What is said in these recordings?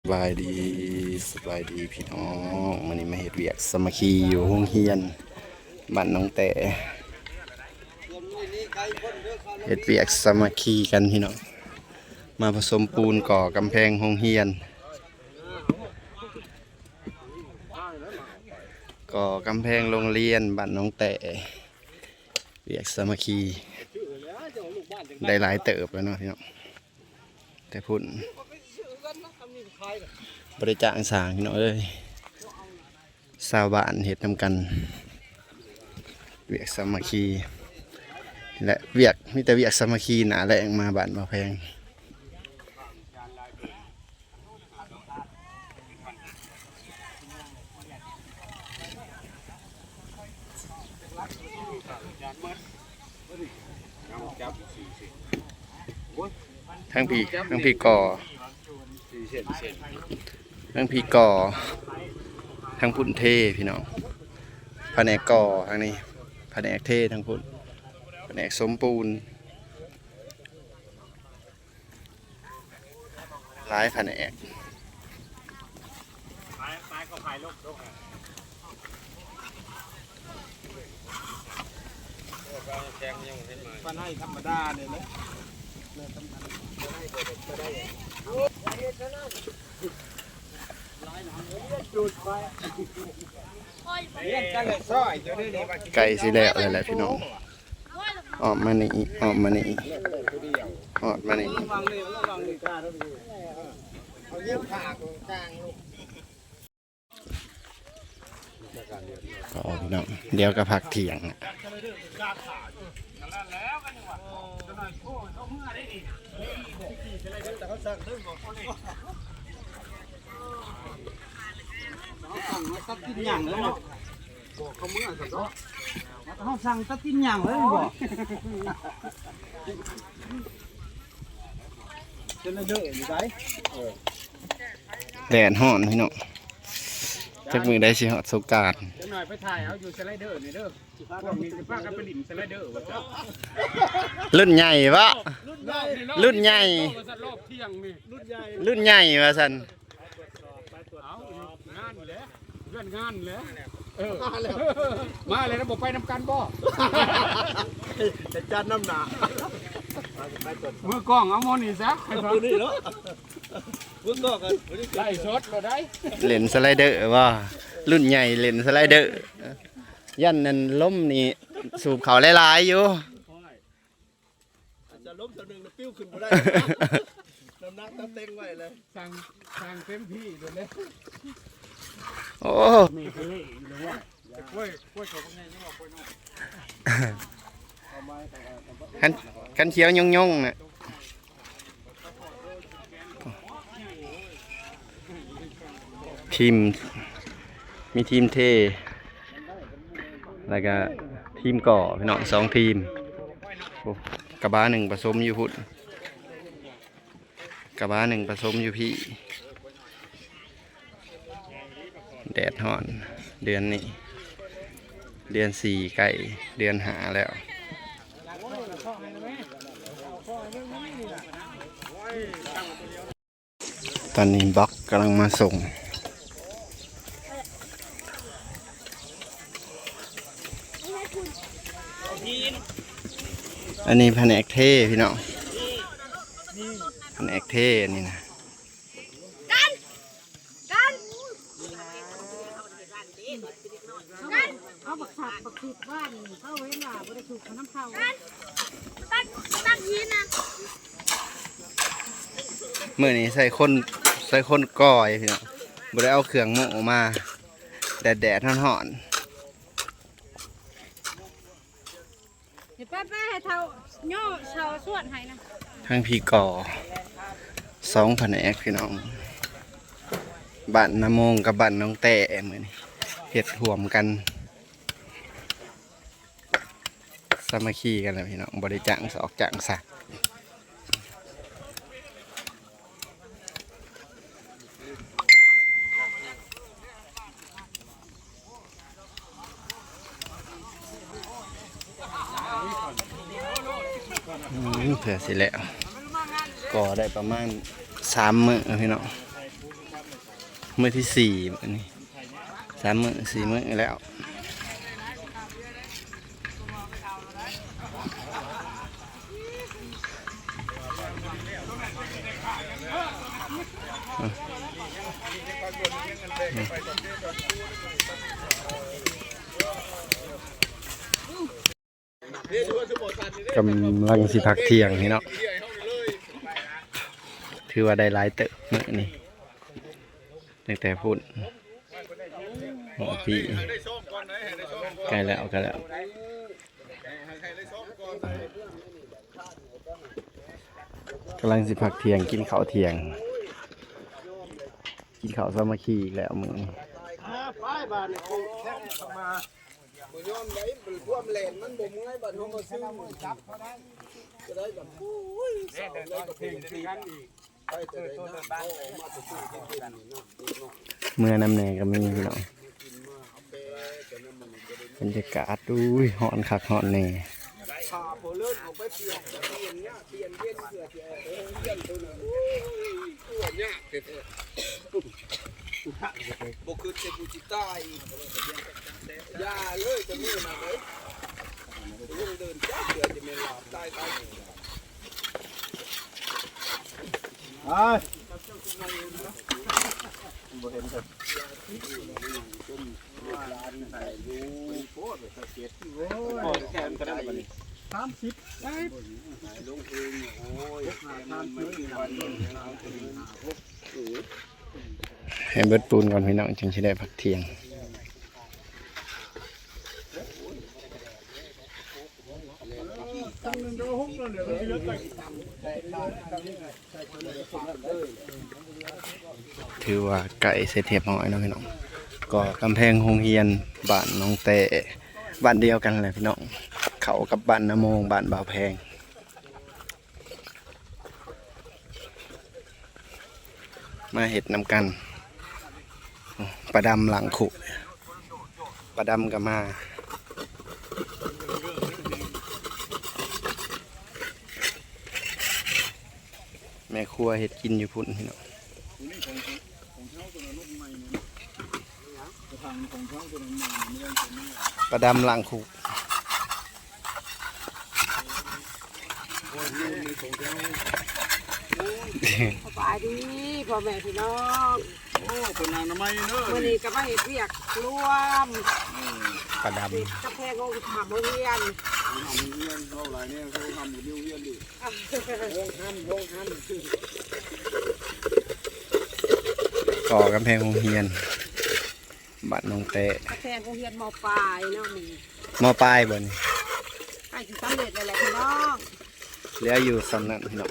สบายดีพี่น้องมันนี้มาเฮ็ดเวียกสามัคคีอยู่โรงเรียนบ้านน้องแต่เฮ็ดเวียกสามัคคีกันพี่น้องมาผสมปูนก่อกำแพงโรงเรียนก่อกำแพงโรงเรียนบ้านน้องแต่เวียกสามัคคีได้หลายเติบแล้วเนาะพี่น้องแต่พุ่นบริจาคสร้างพี่น้องเอ้ยชาวบ้านเฮ็ดนำกันเวียกสามัคคีและเวียกมีแต่เวียกสามัคคีหนาแรงมาบ้านบ่แพงทั้งพี่ก่อทั้งพี่ก่อทั้งพุ่นเทพี่น้องแผนกก่อทางนี้แผนกเททั้งพุ่นแผนกสมปูนหลายแผนกปันให้ธรรมดาเนี่ยนะไก่สิแล้วเลยแหละพี่น้องออกมานี่ออกมานี่ออกมานี่ก็พี่น้องเดี๋ยวก็พักเที่ยงตัดกินหยั่งเลยบอกเขาเมื่อสักเนาะเขาสั่งตัดกินหยั่งเลยบอกจะได้เด้ออยู่ไหนแดดฮ้อนพี่น้องจักมือได้สิฮอดสงกรานต์จะหน่อยไปถ่ายเอาอยู่สไลเดอร์นี่เด้อพวกนี้จะพากันไปดิ่มสไลเดอร์ว่าจ้ะรุ่นใหญ่วะรุ่นใหญ่รอบเที่ยงนี่รุ่นใหญ่ว่าซั่นเอางานอยู่แล้วเพื่อนงานแล้วมาเลยนะบอกไปนำกันบ่แต่จานน้ำหนามือกล้องเอาโมนี่ซะมือนี่เนาะมือกล้องกันไล่สดเราได้เล่นสไลเดอร์ว่ารุ่นใหญ่เล่นสไลเดอร์ยันนั่นล้มนี่สูบเขาหลายๆอยู่จะล้มตัวหนึ่งแล้วปิ้วขึ้นมาได้น้ำหนักตั้งเต็งไว้เลยสั่งเต็มที่เลยโอ้มีเฮ้ยหรือว่ากล้วยเขาเป็นไงนี่ว่ากล้วยนกคันเขียวยงๆน่ะทีมมีทีมเทแล้วก็ทีมก่อพี่น้อง2ทีมกระบะ1ผสมอยู่พุ่นกระบะ1ผสมอยู่พี่แดดฮ้อนเดือนนี้เดือน4ใกล้เดือน5แล้วตอนนี้บล็อกกำลังมาส่งอันนี้แผนกเทพี่น้องแผนกเทอันนี้นะเขาบักสับบักผิดว่านเขาเว้นว่าบริสุทธิ์ของน้ำเผาตั้งยีนนะเมื่อนี้ใส่คนก้อยพี่น้องบ่ได้เอาเครื่องโม่มาแดดห่อนเห็นป้าให้เท่าโย่เท่าส่วนให้นะทั้งพี่ก่อ2แผนกพี่น้องบ้านน้ำมงกับบ้านน้องแต่เหมือนเฮ็ดร่วมกันสามัคคีกันแล้วพี่น้องบริจาคสอกจางสักเผื่อสิแล้ว ก่อได้ประมาณ3 มื้อพี่น้อง มื้อที่สี่มื้อนี้3 มื้อ4 มื้อแล้วกำลังสิพักเที่ยงนี่เนาะถือว่าได้หลายเติบมื้อนี้ตั้งแต่พูดหัวปีใกล้แล้วกำลังสิพักเที่ยงกินข้าวเที่ยงกินข้าวสามัคคีอีกแล้วมื้อนี้ ป้ายบาทเนี่ยแท็กมาบ่ยอมได้บ่ท่วมแหลนมันบ่เมื่อยบัดเฮามาซื้อมันจับเขาได้ก็ได้แบบโอ้ยสาวได้ก็เพลงตีกันอีกไปแต่ได้บ้านมาจะซื้อกินนี่เนาะ เมื่อน้ำแหน่ก็มีพี่น้องบรรยากาศดูฮ้อนคักฮ้อนแน่ พาโพเลิศออกไปเปลี่ยนเนี่ยเปลี่ยนเวียนเสือเวียนตัวนั้นตัวเนี่ยเด็ดบ่คือจะกูจิตายอย่าเลยจะมีมาเลยยังเดินจ้าเสือจะมีหลับตายบ่เห็นครับร้านไหนดูโคตรเสียโอ้ยแค่นั้นก็ได้บัดนี้30ได้ลงเองโอ้ยมันไม่มีวันให้เบิดปูนก่อนพี่น้องจึงจะได้พักเที่ยงถือว่าไก่เสร็จเรียบร้อยเนาะพี่น้องก็กำแพงโรงเรียนบ้านน้องแต่บ้านเดียวกันเลยพี่น้องเขากับบ้านน้ำโมงบ้านบ่าวแพงมาเห็ดนำกันปลาดำหลังขุปลาดำก็มาแม่ครัวเห็ดกินอยู่พุ่นพี่น้องปลาดำหลังขุ สบายดีพ่อแม่พี่น้อง โอ้เป็นนางน้ำไม้เนอะ มื้อนี้ก็มาเฮ็ดเวียกรวม ปลาด ติดกาแฟโงถามโรงเรียน ทำเงี้ยเท่าไรเนี่ยเขาทำอยู่เงี้ยดิโรงหัน ำก่อกำแพงโรงเรียนบ้านน้องแต่ กาแฟโรงเรียนม.ปลายเนาะนี่ มอปลายบน ใกล้สิสำเร็จแล้วแหละพี่น้อง เหลืออยู่สำนักพี่น้อง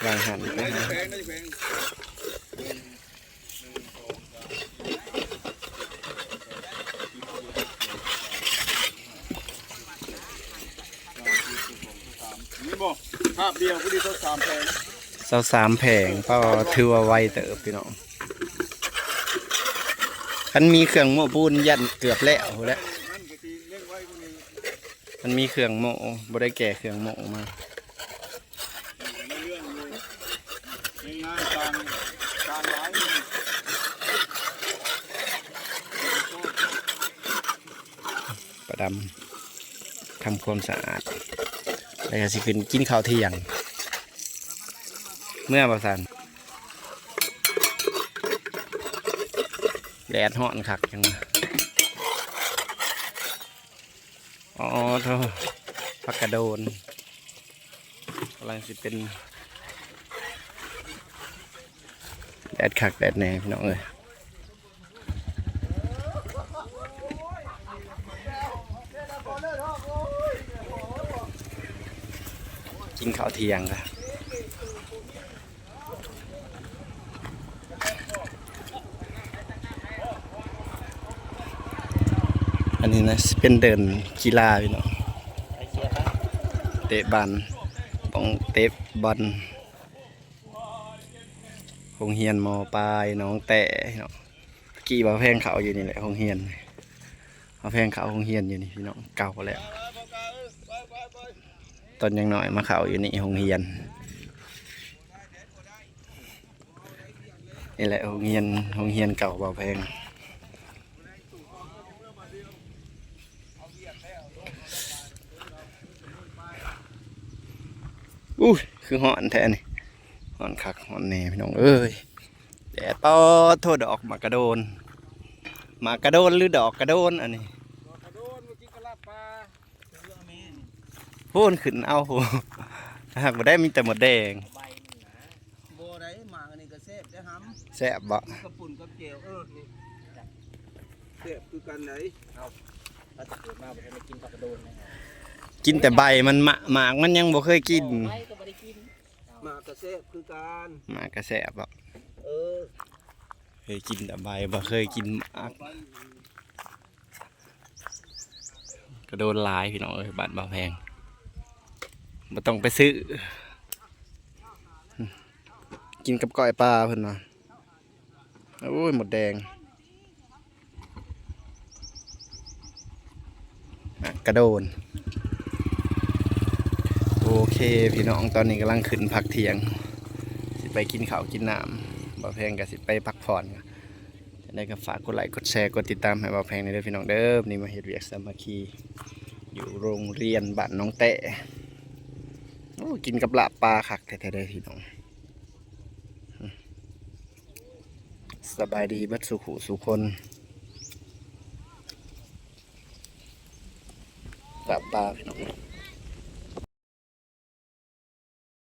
วางหันนะฮะ แพงได้แพงนี่บ่ภาพเดียวก็ดีเท่า3แพง 23 แผงก็ถือว่าไวเติบพี่น้องคันมีเครื่องโม้ปูนยันเกือบแล้วแล้ว นั่นก็ทีเลี้ยงไว้พวกนี้ มันมีเครื่องโม้บ่ได้แก่เครื่องโม้มา ในเรื่องเลยในงานการร้าย ประดำทำความสะอาดแล้วก็สิขึ้นกินข้าวเที่ยงเมื่อประสานแดดฮ้อนคักจังวะอ๋อเท่าผักกระโดนกำลังสิเป็นแดดคักแดดแหน่พี่น้องเอ้ยกินข้าวเที่ยงค่ะอันนี้นะเป็นเดินกีฬาพี่น้องเตะบอลป้องเตะบอลโรงเรียนม.ปลายน้องแต่พี่น้องกี่บ่าวแพงเขาอยู่นี่แหละโรงเรียนบ่าวแพงเขาโรงเรียนอยู่นี่พี่น้องเก่าแล้วตอนยังน้อยมาเขาอยู่นี่โรงเรียน นี่แหละโรงเรียนเก่าบ่าวแพงอุ้ยคือหอนแท้นี่หอนคักหอนแน่พี่น้องเอ้ยแดดปอโทษดอกหมากกระโดนหมากกระโดนหรือดอกกระโดนอันนี้ กระโดนเมื่อกี้กระลาปลา พูนขึ้นเอาโหหากบ่ได้มีแต่หมดแดง โบได้หมากอันนี้ก็แซ่บได้ห้ำ แซ่บบ่ กระปุ่นกับเจลนี่แซ่บคือกันไหน ถ้าจะเกิดมาบ่ให้มากินปลากระโดนนะ กินแต่ใบมันหมากมันยังบ่เคยกิน ไม่ก็บ่ได้กิน หมากก็แซ่บคือกัน หมากก็แซ่บบ่ เออ เคยกินแต่ใบบ่เคยกินหมากกระโดนหลายพี่น้องเอ้ยบ้านบ่าวแพงบ่ต้องไปซื้อกินกับก้อยปลาเพิ่นว่าโอ้ยหมดแดงกระโดนโอเคพี่น้องตอนนี้กำลังขึ้นพักเที่ยงสิไปกินข้าวกินน้ำบ่าวแพงก็สิไปพักผ่อนจะได้ก็ฝากกดไลค์กดแชร์กดติดตามให้บ่าวแพงในเด้อพี่น้องเด้อนี่มาเฮ็ดเวียกสามัคคีอยู่โรงเรียนบ้านน้องแตะโอ้กินกับลาบปลาคักแท้ๆเด้อพี่น้องสบายดีเบัดสุขุสุคนลาบปลาพี่น้อง